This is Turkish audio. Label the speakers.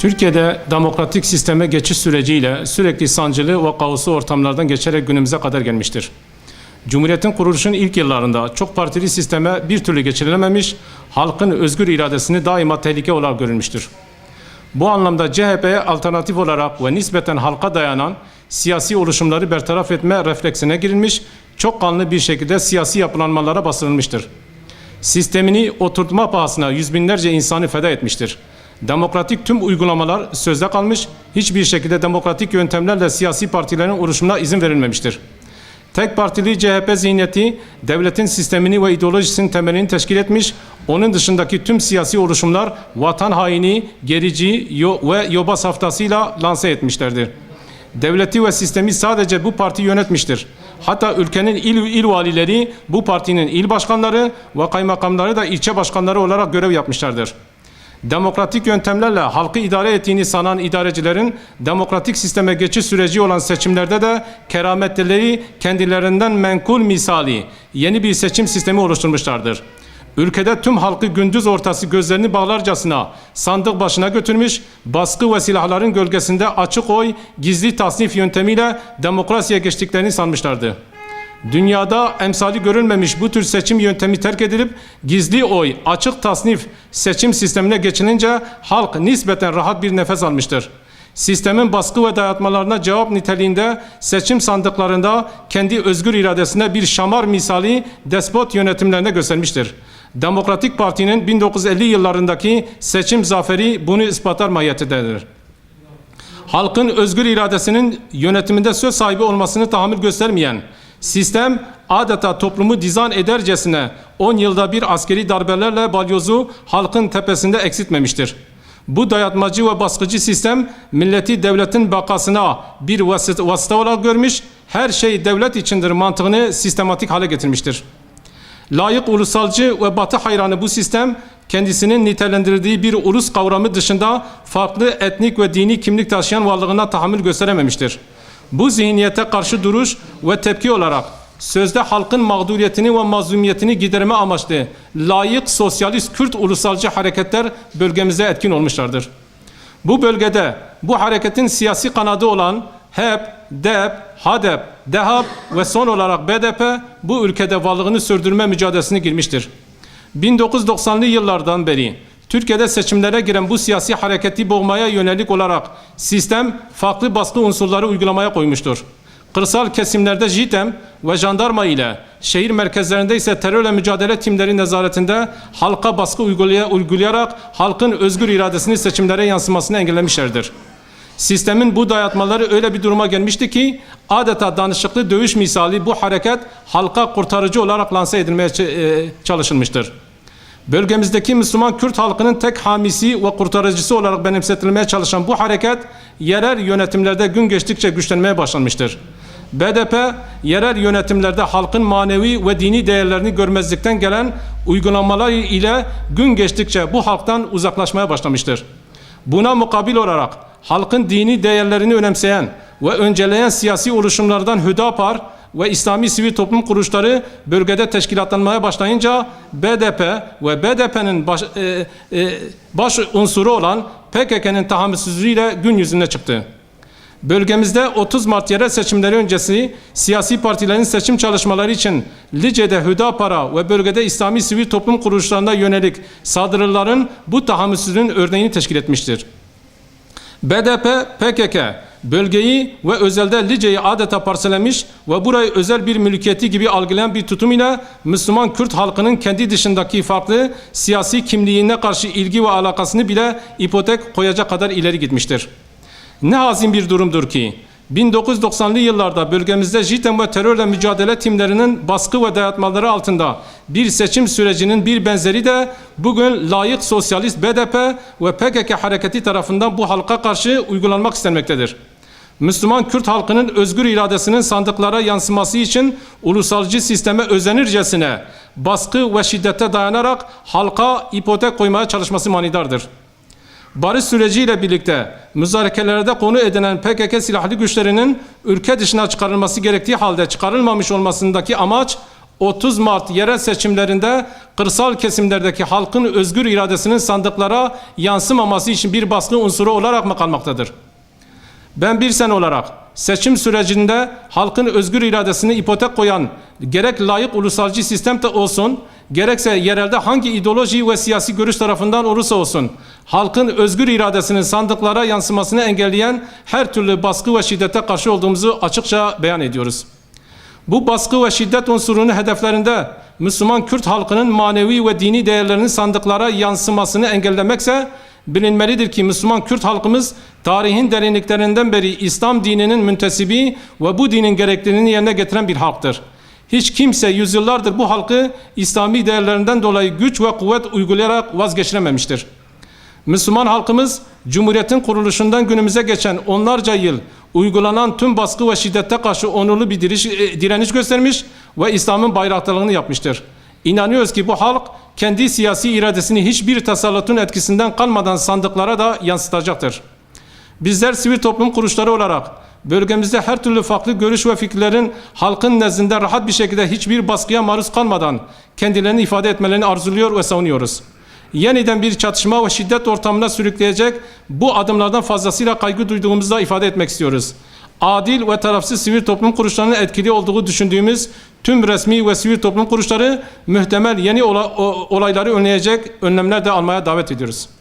Speaker 1: Türkiye'de demokratik sisteme geçiş süreciyle sürekli sancılı ve kaoslu ortamlardan geçerek günümüze kadar gelmiştir. Cumhuriyetin kuruluşunun ilk yıllarında çok partili sisteme bir türlü geçirilememiş, halkın özgür iradesini daima tehlike olarak görülmüştür. Bu anlamda CHP'ye alternatif olarak ve nispeten halka dayanan siyasi oluşumları bertaraf etme refleksine girilmiş, çok kanlı bir şekilde siyasi yapılanmalara bastırılmıştır. Sistemini oturtma pahasına yüz binlerce insanı feda etmiştir. Demokratik tüm uygulamalar sözde kalmış, hiçbir şekilde demokratik yöntemlerle siyasi partilerin oluşumuna izin verilmemiştir. Tek partili CHP zihniyeti devletin sistemini ve ideolojisinin temelini teşkil etmiş, onun dışındaki tüm siyasi oluşumlar vatan haini, gerici ve yobaz haftasıyla lanse etmişlerdir. Devleti ve sistemi sadece bu parti yönetmiştir. Hatta ülkenin il valileri bu partinin il başkanları ve kaymakamları da ilçe başkanları olarak görev yapmışlardır. Demokratik yöntemlerle halkı idare ettiğini sanan idarecilerin demokratik sisteme geçiş süreci olan seçimlerde de kerametleri kendilerinden menkul misali yeni bir seçim sistemi oluşturmuşlardır. Ülkede tüm halkı gündüz ortası gözlerini bağlarcasına sandık başına götürmüş, baskı ve silahların gölgesinde açık oy, gizli tasnif yöntemiyle demokrasiye geçtiklerini sanmışlardı. Dünyada emsali görülmemiş bu tür seçim yöntemi terk edilip gizli oy, açık tasnif seçim sistemine geçilince halk nispeten rahat bir nefes almıştır. Sistemin baskı ve dayatmalarına cevap niteliğinde seçim sandıklarında kendi özgür iradesine bir şamar misali despot yönetimlerine göstermiştir. Demokratik Parti'nin 1950 yıllarındaki seçim zaferi bunu ispatlar mahiyetindedir. Halkın özgür iradesinin yönetiminde söz sahibi olmasını tahammül göstermeyen sistem adeta toplumu dizayn edercesine 10 yılda bir askeri darbelerle balyozu halkın tepesinde eksiltmemiştir. Bu dayatmacı ve baskıcı sistem milleti devletin bakasına bir vasıta olarak görmüş, her şey devlet içindir mantığını sistematik hale getirmiştir. Layık ulusalcı ve batı hayranı bu sistem kendisinin nitelendirdiği bir ulus kavramı dışında farklı etnik ve dini kimlik taşıyan varlığına tahammül gösterememiştir. Bu zihniyete karşı duruş ve tepki olarak sözde halkın mağduriyetini ve mazlumiyetini giderme amaçlı layık sosyalist Kürt ulusalcı hareketler bölgemizde etkin olmuşlardır. Bu bölgede bu hareketin siyasi kanadı olan HEP, DEP, HADEP, DEHAP ve son olarak BDP bu ülkede varlığını sürdürme mücadelesine girmiştir. 1990'lı yıllardan beri Türkiye'de seçimlere giren bu siyasi hareketi boğmaya yönelik olarak sistem farklı baskı unsurları uygulamaya koymuştur. Kırsal kesimlerde JITEM ve jandarma ile, şehir merkezlerinde ise terörle mücadele timleri nezaretinde halka baskı uygulayarak halkın özgür iradesini seçimlere yansımasını engellemişlerdir. Sistemin bu dayatmaları öyle bir duruma gelmişti ki adeta danışıklı dövüş misali bu hareket halka kurtarıcı olarak lanse edilmeye çalışılmıştır. Bölgemizdeki Müslüman Kürt halkının tek hamisi ve kurtarıcısı olarak benimsetilmeye çalışan bu hareket yerel yönetimlerde gün geçtikçe güçlenmeye başlanmıştır. BDP yerel yönetimlerde halkın manevi ve dini değerlerini görmezlikten gelen uygulamalar ile gün geçtikçe bu halktan uzaklaşmaya başlamıştır. Buna mukabil olarak halkın dini değerlerini önemseyen ve önceleyen siyasi oluşumlardan Hüdapar ve İslami sivil toplum kuruluşları bölgede teşkilatlanmaya başlayınca BDP ve BDP'nin baş unsuru olan PKK'nın tahammülsüzlüğüyle gün yüzüne çıktı. Bölgemizde 30 Mart yerel seçimleri öncesi siyasi partilerin seçim çalışmaları için Lice'de Hüdapar'a ve bölgede İslami sivil toplum kuruluşlarına yönelik saldırıların bu tahammülsüzlüğün örneğini teşkil etmiştir. BDP, PKK bölgeyi ve özelde Lice'yi adeta parselemiş ve burayı özel bir mülkiyeti gibi algılayan bir tutum ile Müslüman Kürt halkının kendi dışındaki farklı siyasi kimliğine karşı ilgi ve alakasını bile ipotek koyacak kadar ileri gitmiştir. Ne hazin bir durumdur ki 1990'lı yıllarda bölgemizde JITEM ve terörle mücadele timlerinin baskı ve dayatmaları altında bir seçim sürecinin bir benzeri de bugün layık sosyalist BDP ve PKK hareketi tarafından bu halka karşı uygulanmak istenmektedir. Müslüman Kürt halkının özgür iradesinin sandıklara yansıması için ulusalcı sisteme özenircesine baskı ve şiddete dayanarak halka ipotek koymaya çalışması manidardır. Barış süreciyle birlikte müzakerelerde konu edilen PKK silahlı güçlerinin ülke dışına çıkarılması gerektiği halde çıkarılmamış olmasındaki amaç 30 Mart yerel seçimlerinde kırsal kesimlerdeki halkın özgür iradesinin sandıklara yansımaması için bir baskı unsuru olarak mı kalmaktadır? Ben bir sen olarak seçim sürecinde halkın özgür iradesini ipotek koyan gerek layık ulusalcı sistemde olsun, gerekse yerelde hangi ideoloji ve siyasi görüş tarafından olursa olsun, halkın özgür iradesinin sandıklara yansımasını engelleyen her türlü baskı ve şiddete karşı olduğumuzu açıkça beyan ediyoruz. Bu baskı ve şiddet unsurunu hedeflerinde Müslüman Kürt halkının manevi ve dini değerlerinin sandıklara yansımasını engellemekse, bilinmelidir ki Müslüman Kürt halkımız tarihin derinliklerinden beri İslam dininin müntesibi ve bu dinin gerekliliğini yerine getiren bir halktır. Hiç kimse yüzyıllardır bu halkı İslami değerlerinden dolayı güç ve kuvvet uygulayarak vazgeçirememiştir. Müslüman halkımız Cumhuriyet'in kuruluşundan günümüze geçen onlarca yıl uygulanan tüm baskı ve şiddete karşı onurlu bir direniş göstermiş ve İslam'ın bayraktarlığını yapmıştır. İnanıyoruz ki bu halk kendi siyasi iradesini hiçbir tasarrutun etkisinden kalmadan sandıklara da yansıtacaktır. Bizler sivil toplum kuruluşları olarak bölgemizde her türlü farklı görüş ve fikirlerin halkın nezdinde rahat bir şekilde hiçbir baskıya maruz kalmadan kendilerini ifade etmelerini arzuluyor ve savunuyoruz. Yeniden bir çatışma ve şiddet ortamına sürükleyecek bu adımlardan fazlasıyla kaygı duyduğumuzu da ifade etmek istiyoruz. Adil ve tarafsız sivil toplum kuruluşlarının etkili olduğu düşündüğümüz tüm resmi ve sivil toplum kuruluşları muhtemel yeni olayları önleyecek önlemler de almaya davet ediyoruz.